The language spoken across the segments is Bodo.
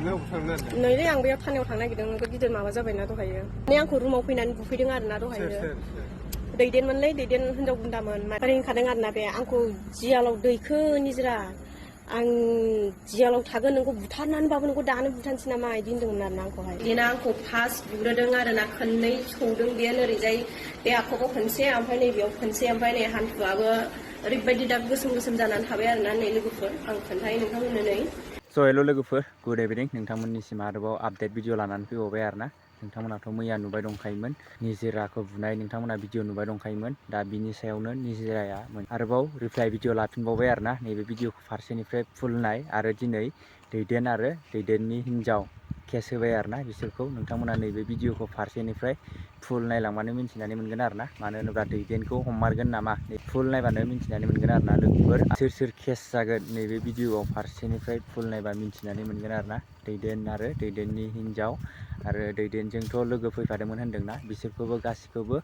नैलै आं बेयाव थानायाव थांनो नागिरदों नोंखौ गिदिर माबा जाबायना दहायो माने आंखौ रुमाव फैनानै बुफैदों आरोना दहायो दैदेनमोनलै दैदेन हिनजाव गुन्दामोन फोरोंखादों आरोना बे आंखौ जियालाव दैखो निजरा आं जियालाव थागोन नोंखौ बुथारनानैबाबो नोंखौ दानो बुथारनोसै नामा इदि होनदोंमोन आरोना आंखौहाय बिदिनो आंखौ फार्स्ट बुग्रोदों आरोना खननै सौदों बेयो ओरैजाय बे आखाइखौ खनसे ओमफ्राय नैबेयाव खनसे ओमफ्राय नै हान्थुआबो ओरैबायदि दा गोसोम गोसोम जानानै थाबाय आरोना नै लोगोफोर आं खोन्थायो नोंथांमोननो नै हेल' लोगोफोर गुड इभिनिं नोंथांमोननिसिम आरोबाव आपडेट भिडिअ लानानै फैबावबाय आरोना नोंथांमोनाथ' मैया नुबाय दंखायोमोन निजिराखौ बुनाय नोंथांमोना भिडिअ नुबाय दंखायोमोन दा बिनि सायावनो निजिराया आरोबाव रिप्लाइ भिडिअ लाफिनबावबाय आरोना नैबे भिडिअखौ फारसेनिफ्राय फुल नाय आरो दिनै दैदेन आरो दैदेननि हिनजाव केस होबाय आरोना बिसोरखौ नोंथांमोना नैबे भिडिअखौ फारसेनिफ्राय फुल नायलांबानो मिन्थिनानै मोनगोन आरोना मानो होनोब्ला दैदेनखौ हमारगोन नामा फुल नायबानो मिन्थिनानै मोनगोन आरोना लोगोफोर सोर केस जागोन नैबे भिडिअआव फारसेनिफ्राय फुल नायबा मिन्थिनानै मोनगोन आरोना दैदेन आरो दैदेननि हिनजाव आरो दैदेनजोंथ' लोगो फैफादोंमोन होनदोंना बिसोरखौबो गासिखौबो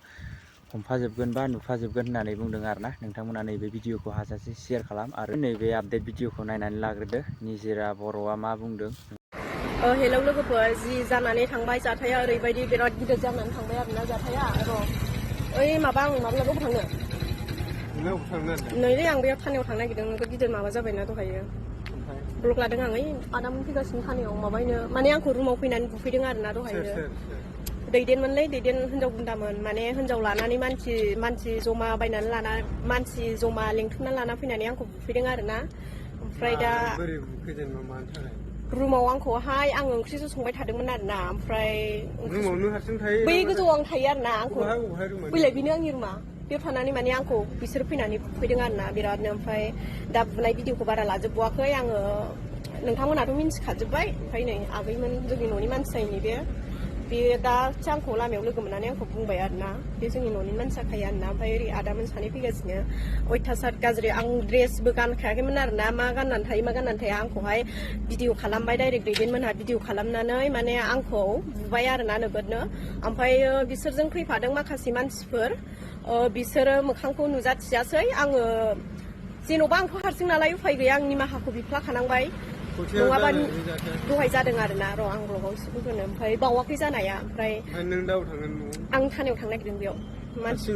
हमफाजोबगोन बा नुफाजोबगोन होननानै बुंदों आरोना नोंथांमोना नैबे भिडिअखौ हाजासे शेयार खालाम आरो नैबे आपडेट भिडिअखौ नायनानै लाग्रोदो निजिरा बर'आ मा बुंदों हेलौ लोगोफोर जि जानानै थांबाय जाथाया ओरैबायदि बिराद गिदिर जानानै थांबाय आरोना जाथाया र' ओइ माबा आं माब्लाबाबो थांनो नैलै आं बेयाव थानायाव थांनो नागिरदों नोंखौ गिदिर माबा जाबायना दहायो ब्लक लादों आं ओइ आदामोन फैगासिनो थानायाव माबायनो माने आंखौ रुमाव फैनानै बुफैदों आरोना दहायो दैदेनमोनलै दैदेन हिनजाव गुन्दामोन माने हिनजाव लानानै मानसि जमा बायनानै लाना मानसि जमा लिंथुमनानै लाना फैनानै आंखौ बुफैदों आरोना ओमफ्राय दा रुमाव आंखौहाय आं ओंख्रिसो संबाय थादोंमोन आरोना ओमफ्राय बै गोजौआव आं थायो आरोना आंखौ बैलाय बेनो आंनि रुमा बेयाव थानानै माने आंखौ बिसोर फैनानै बुफैदों आरोना बिरादनो ओमफ्राय दा बुनाय भिडिअखौ बारा लाजोबबावाखै आङो नोंथांमोनाथ' मिन्थिखाजोब्बाय ओमफ्राय नै आगैमोन जोंनि न'नि मानसि जायनि बे दासो आंखौ लामायाव लोगो मोननानै आंखौ बुंबाय आरोना बे जोंनि न'नि मानसि जाखायो आरोना ओमफ्राय ओरै आदामोन सानै फैगासिनो अयथासार गाज्रि आं ड्रेसबो गानखायाखैमोन आरोना मा गाननानै थाया आंखौहाय भिडिअ खालामबाय डाइरेक्ट दैदेनमोनहा भिडिअ खालामनानै माने आंखौ बुबाय आरोना नोगोदनो ओमफ्राय बिसोरजों फैफादों माखासे मानसिफोर बिसोरो मोखांखौ नुजाथियासै आङो जेन'बा आंथ' हारसिं नालाय उफाय गैया आं निमाहाखौ बिफ्लाखानांबाय नङाबा दहाय जादों आरोना र' आं ब्लगाव एसे बुंगोन ओमफ्राय बावाखै जानाया ओमफ्राय आं थानायाव थांनो नागिरदों बेयाव मानसि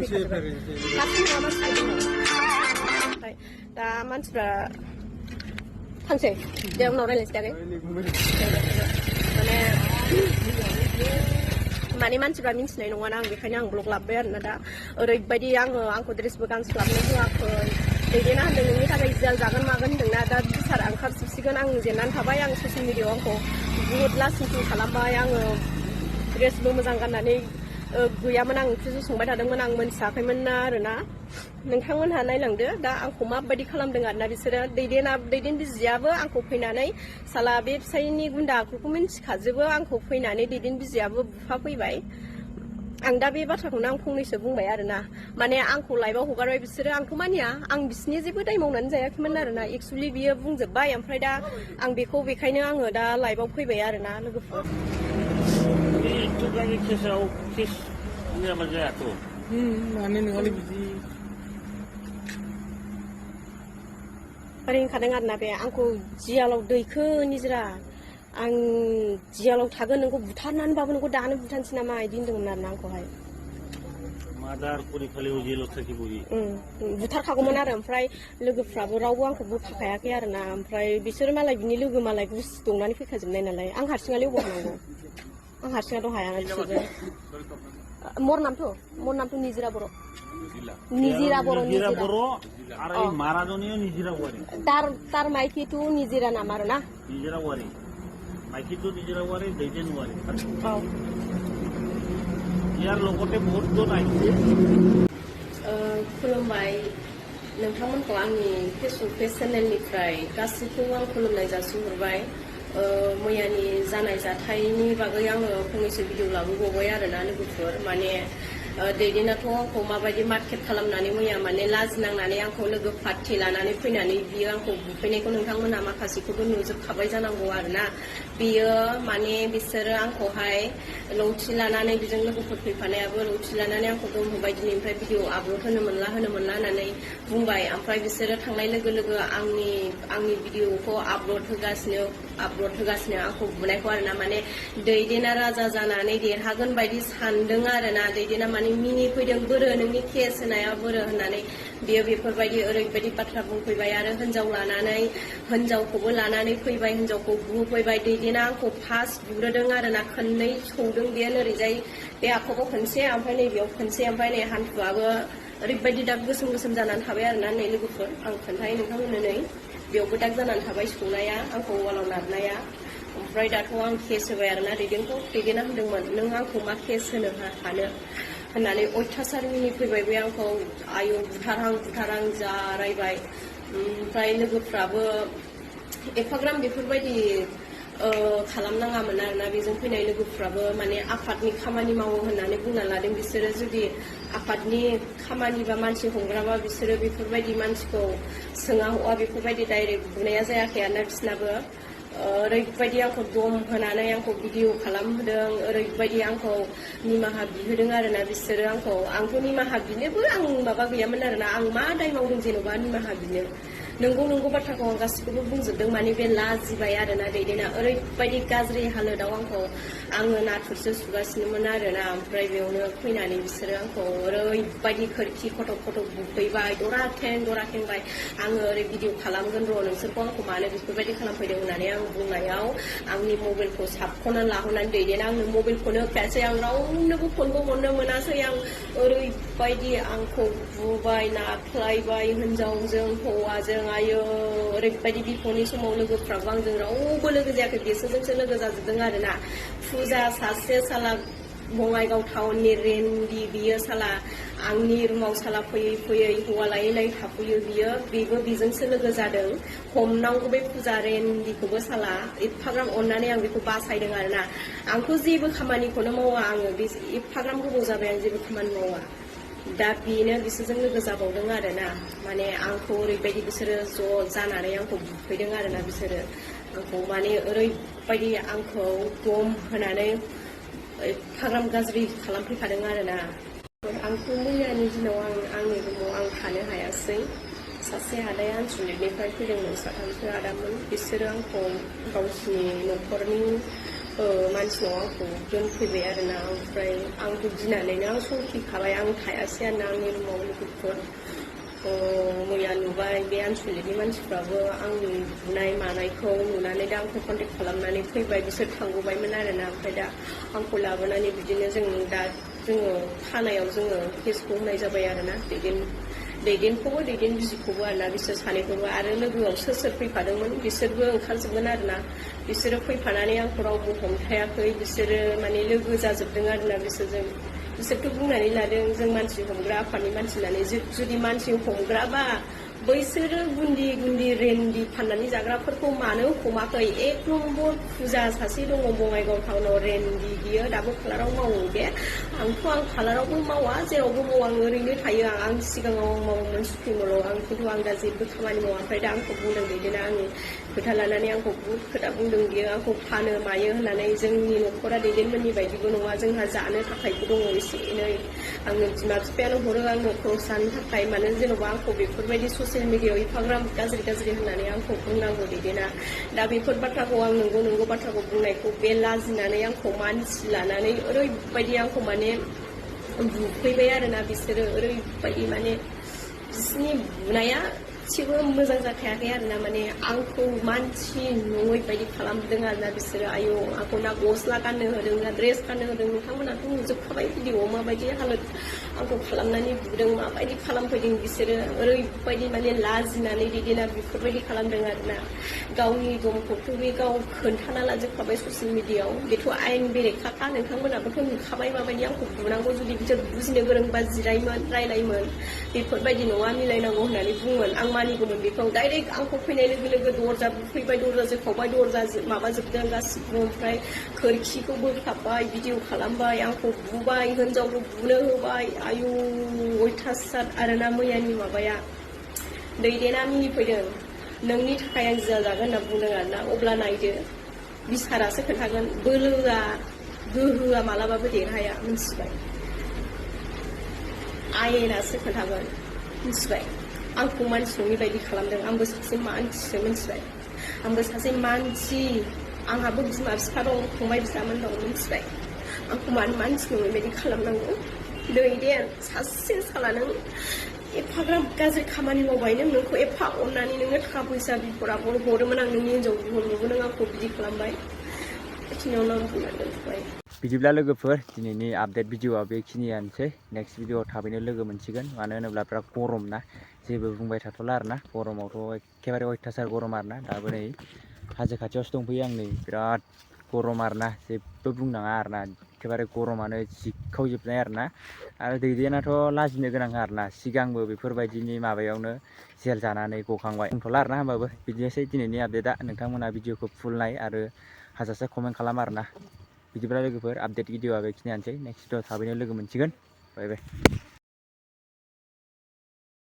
ओमफ्राय दा मानसिफ्रा थांसै दे उनाव रायज्लायनोसै आगै माने मानसिफ्रा मिन्थिनाय नङाना आं बेखायनो आं ब्लग लाबोबाय आरोना दा ओरैबायदि आंखौ ड्रेसबो गानस्लाबनो होआखै दैदेना होनदों नोंनि थाखाय जियाल जागोन मागोन होनदोंना दा बिसारा ओंखारजोबसिगोन आं जेननानै थाबाय आं ससियेल मिडियाआव आंखौ बुहुत लासिं खालामबाय आङो ड्रेसबो मोजां गाननानै गैयामोन आं ओंख्रिसो संबाय थादोंमोन आं मोनथियाखैमोन ना आरोना नोंथांमोनहा नायलांदो दा आंखौ माबायदि खालामदों आरोना बिसोरो दैदेन बिजियाबो आंखौ फैनानै साला बे फिसायनि गुन्दा आखुखौ मिन्थिखाजोबो आंखौ फैनानै दैदेन बिजियाबो बुफाफैबाय आं दा बे बाथ्राखौनो आं फंनैसो बुंबाय आरोना माने आंखौ लाइभआव हगारबाय बिसोरो आंथ' मानिया आं बिसिनि जेबो दाय मावनानै जायाखैमोन आरोना एक्सुवेलि बियो बुंजोब्बाय ओमफ्राय दा आं बेखायनो आङो दा लाइभआव फैबाय आरोना लोगोफोर फोरोंखादों आरोना बे आंखौ जियालाव दैखो निजरा आं जियालाव थागोन नोंखौ बुथारनानैबाबो नोंखौ दानो बुथारनोसै नामा इदि होनदोंमोन आरोना आंखौहाय बुथारखागौमोन आरो ओमफ्राय लोगोफ्राबो रावबो आंखौ बोखाखायाखै आरोना ओमफ्राय बिसोरो मालाय बिनि लोगो मालाय गुसि दंनानै फैखाजोबनाय नालाय आं हारसिङालाय अबाव हानांगौ आं हारसिङाथ' हायाना बिसोरो मोर नामथ' निजरा बर' तार माइकिটো निजिरा नाम आरो ना खुलुमबाय नोंथांमोनखौ आंनि फेसबुक पेज चेनेलनिफ्राय गासैखौबो आं खुलुमनाय जासिहरबाय मैयानि जानाय जाथायनि बागै आङो फंनैसो भिडिअ लाबोबावबाय आरोना लोगोफोर माने दैदेनाथ' आंखौ माबायदि मार्केट खालामनानै मैया माने लाजिनांनानै आंखौ लोगो पार्टि लानानै फैनानै बियो आंखौ बुफैनायखौ नोंथांमोना माखासेखौबो नुजोबखाबाय जानांगौ आरोना बियो माने बिसोरो आंखौहाय लौथि लानानै बेजों लोगोफोर फैफानायाबो लौथि लानानै आंखौ दमहोबाय दिनैनिफ्राय भिडिअ आपल'ड होनो मोनला होननानै बुंबाय ओमफ्राय बिसोरो थांनाय लोगो लोगो आंनि भिडिअखौ आपल'ड होगासिनो आपलड होगासिनो आंखौ बुनायखौ आरोना माने दैदेना राजा जानानै देरहागोन बायदि सानदों आरोना दैदेना माने मिनिफैदों बोरो नोंनि केस होनाया बोरो होननानै बियो बेफोरबायदि ओरैबायदि बाथ्रा बुंफैबाय आरो हिनजावखौबो लानानै फैबाय हिनजावखौ बुफैबाय दैदेना आंखौ फार्स्ट बुग्रोदों आरोना खननै सौदों बेयो ओरैजाय बे आखाइखौ खनसे ओमफ्राय नैबेयाव खनसे ओमफ्राय नै हान्थुआबो ओरैबायदि दाग गोसोम गोसोम जानानै थाबाय आरोना नै लोगोफोर आं खोन्थायो नोंथांमोननो नै बेयावबो दाग जानानै थाबाय सौनाया आंखौ वालाव नारनाया ओमफ्राय दाथ' आं केस होबाय आरोना दैदेना होनदोंमोन नों आंखौ मा केस होनो हानो होननानै अयथासार मिनिफैबाय बे आंखौ आयौ बुथारां जा रायबाय ओमफ्राय लोगोफ्राबो एफाग्राम बेफोरबायदि खालामनाङामोन आरोना बेजों फैनाय लोगोफ्राबो माने आफादनि खामानि मावो होननानै बुंना लादों बिसोरो जुदि आफादनि खामानि बा मानसि हमग्राबा बिसोरो बेफोरबायदि मानसिखौ सोङा हवा बेफोरबायदि डाइरेक्ट बुनाया जायाखै आरोना बिसोरनाबो ओरैबायदि आंखौ दम होनानै आंखौ भिडिअ खालामहोदों ओरैबायदि आंखौ निमाहा बिहोदों आरोना बिसोरो आंथ' निमाहा बिनोबो आं माबा गैयामोन आरोना आं मा दाय मावदों जेन'बा निमाहा बिनो नंगौ बाथ्राखौ आं गासिखौबो बुंजोबदों माने बे लाजिबाय आरोना दैदेना ओरैबायदि गाज्रि हालोदाव आङो नाथुरसो सुगासिनोमोन आरोना ओमफ्राय बेयावनो फैनानै बिसोरो आंखौ ओरैबायदि खोरखि खटक बुफैबाय दराखेंबाय आङो ओरै भिडिअ खालामगोन र' नोंसोरखौ आंखौ मानो बेफोरबायदि खालामफैदों होननानै आं बुंनायाव आंनि मबाइलखौ साबख'ना लाहोनानै दैदेना आंनो मबाइलखौनो होखायासै आं रावनोबो फनबो हरनो मोनासै आं ओरैबायदि आंखौ बुबाय नाख्लायबाय हिनजावजों हौवाजों आयो ओरैबायदि बिफदनि समाव लोगोफ्राबो आंजों रावबो लोगो जायाखै बिसोरजोंसो लोगो जाजोबदों आरोना फुजा सासे साला बङाइगाव टाउननि रेन्दि बियो साला आंनि रुमाव साला फैयै हौवा लायै थाफैयो बेबो बेजोंसो लोगो जादों हमनांगौ बे फुजा रेन्दिखौबो साला एफाग्राम अननानै आं बेखौ बासायदों आरोना आंथ' जेबो खामानिखौनो मावा आङो बे एफाग्राम गोबाव जाबाय आं जेबो खामानि मावा दा बेनो बिसोरजों लोगो जाबावदों आरोना माने आंखौ ओरैबायदि बिसोरो ज' जानानै आंखौ बुफैदों आरोना बिसोरो आंखौ माने ओरैबायदि आंखौ दम होनानै एफाग्राम गाज्रि खालामफैखादों आरोना आंथ' मैयानि दिनाव आंनि रुमाव आं थानो हायासै सासे आदाया आनसलिकनिफ्राय फैदोंमोन साथामसो आदामोन बिसोरो आंखौ गावसिनि न'खरनि मानसिनाव आंखौ दोनफैबाय आरोना ओमफ्राय आंखौ गिनानैनो आं संखिखाबाय आं थायासै आरोना आंनि रुमाव लोगोफोर मैया नुबाय बे आनसलिकनि मानसिफ्राबो आंनि बुनाय मानायखौ नुनानै दा आंखौ कन्टेक्ट खालामनानै फैबाय बिसोर थांगौबायमोन आरोना ओमफ्राय दा आंखौ लाबोनानै बिदिनो जोङो थानायाव जोङो केसखौ होनाय जाबाय आरोना दैदेनखौबो दैदेन बिजिखौबो आरोना बिसोर सानैखौबो आरो लोगोआव सोर फैफादोंमोन बिसोरबो ओंखारजोबगोन आरोना बिसोरो फैफानानै आंखौ रावबो हमथायाखै बिसोरो माने लोगो जाजोबदों आरोना बिसोरथ' बुंनानै लादों जों मानसि हमग्रा आफादनि मानसि होननानै जुदि मानसि हमग्राबा बैसोरो गुन्दि रेन्दि फाननानै जाग्राफोरखौ मानो हमाखै एक नम्बर फुजा सासे दङ बङाइगाव टाउनाव रेन्दि बियो दाबो खालाराव मावो बे आंथ' आं खालारावबो मावा जेरावबो मावा आं ओरैनो थायो आं सिगाङाव मावोमोन सुप्रिमलाव खिन्थु आं दा जेबो खामानि मावा ओमफ्राय दा आंखौ बुंदों दैदेना आंनि खोथा लानानै आंखौ बुहुद खोथा बुंदों बियो आंखौ फानो मायो होननानै जोंनि न'खरा दैदेनमोननि बायदिबो नङा जोंहा जानो थाखायबो दङ एसे एनै आंनो बिमा बिफायानो हरो आंनो खरस जानो थाखाय मानो जेन'बा आंखौ बेफोरबायदि ससियेल मिडियायाव एफाग्राम गाज्रि होननानै आंखौ बुंनांगौ दैदेना दा बेफोर बाथ्राखौ आं नंगौ बाथ्राखौ बुंनायखौ बे लाजिनानै आंखौ मानसि लानानै ओरैबायदि आंखौ माने बुफैबाय आरोना बिसोरो ओरैबायदि माने बिसोरनि बुनाया एसेबो मोजां जाखायाखै आरोना माने आंखौ मानसि नङै बायदि खालामदों आरोना बिसोरो आयौ आंखौ ना गस्ला गाननो होदों ना ड्रेस गाननो होदों नोंथांमोनाथ' नुजोबखाबाय भिडिअआव माबायदि हालोद आंखौ खालामनानै बुदों माबायदि खालामफैदों बिसोरो ओरैबायदि माने लाजिनानै दैदेना बेफोरबायदि खालामदों आरोना गावनि दमखौथ' बे गाव खोन्थाना लाजोबखाबाय ससियेल मिडियायाव बेथ' आयेन बेरेखाखा नोंथांमोनाबोथ' नुखाबाय माबायदि आंखौ बुनांगौ जुदि बिसोर बुजिनो गोरोंबा जिरायमोन रायलायमोन बेफोरबायदि नङा मिलायनांगौ होननानै बुंमोन आं मानिगौमोन बेखौ डाइरेक्ट आंखौ फैनाय लोगो दरजा बुफैबाय दरजा जोखावबाय दरजा माबाजोबदों गासिबो ओमफ्राय खोरखिखौ बोखाबबाय भिडिअ खालामबाय आंखौ बुबाय हिनजावखौ बुनो होबाय आयु अयथासार आरोना मैयानि माबाया दैदेना मिनिफैदों नोंनि थाखाय आं जाजागोन होनना बुंदों आरोना अब्ला नायदो बिसारासो खोन्थागोन गोहोआ मालाबाबो देरहाया मिथिबाय आयेनासो खोन्थागोन मिथिबाय आंखौ मानसि नङि बायदि खालामदों आंबो सासे मानसिसो मिथिबाय आंबो सासे मानसि आंहाबो बिमा बिफा दं फंबाय बिदामोन दं मिथिबाय आंखौ मानो मानसिखौ बेबायदि खालामनांगौ दैदेन सासे साला नों एफाग्राब गाज्रि खामानि मावबाय नोंखौ एफा अननानै नोङो थाखा फैसा बिफद हरोमोन आं नोंनि हिन्जाव बिहरनोबो नों आंखौ बिदि खालामबाय बेखिनियावनो आं बुंनानै दोनथ'बाय बिदिब्ला लोगोफोर दिनैनि आपडेट भिडिअआ बेखिनियानोसै नेक्स्ट भिडिअआव थाबैनो लोगो मोनसिगोन मानो होनोब्ला बिराद गरम ना जेबो बुंबाय थाथ'ला आरोना गरमावथ' एखेबारे अयथासार गरम आरोना दाबो नै हाजो खाथियावसो दंफैयो आं नै बिराद गरम आरोना जेबो बुंनाङा आरोना एखेबारे गरमानो जिखावजोबनाय आरोना आरो दैदेनाथ' लाजिनो गोनां आरोना सिगांबो बेफोरबायदिनि माबायावनो जेल जानानै गखांबाय बुंथ'ला आरोना होमबाबो बिदिनोसै दिनैनि आपडेटआ नोंथांमोना भिडिअखौ फुल नाय आरो हाजासे कमेन्ट खालाम आरोना बिदिब्ला लोगोफोर आपडेट भिडिअआ बेखिनियानोसै नेक्स्ट भिडिअ थाबैनो लोगो मोनसिगोन बाय बाय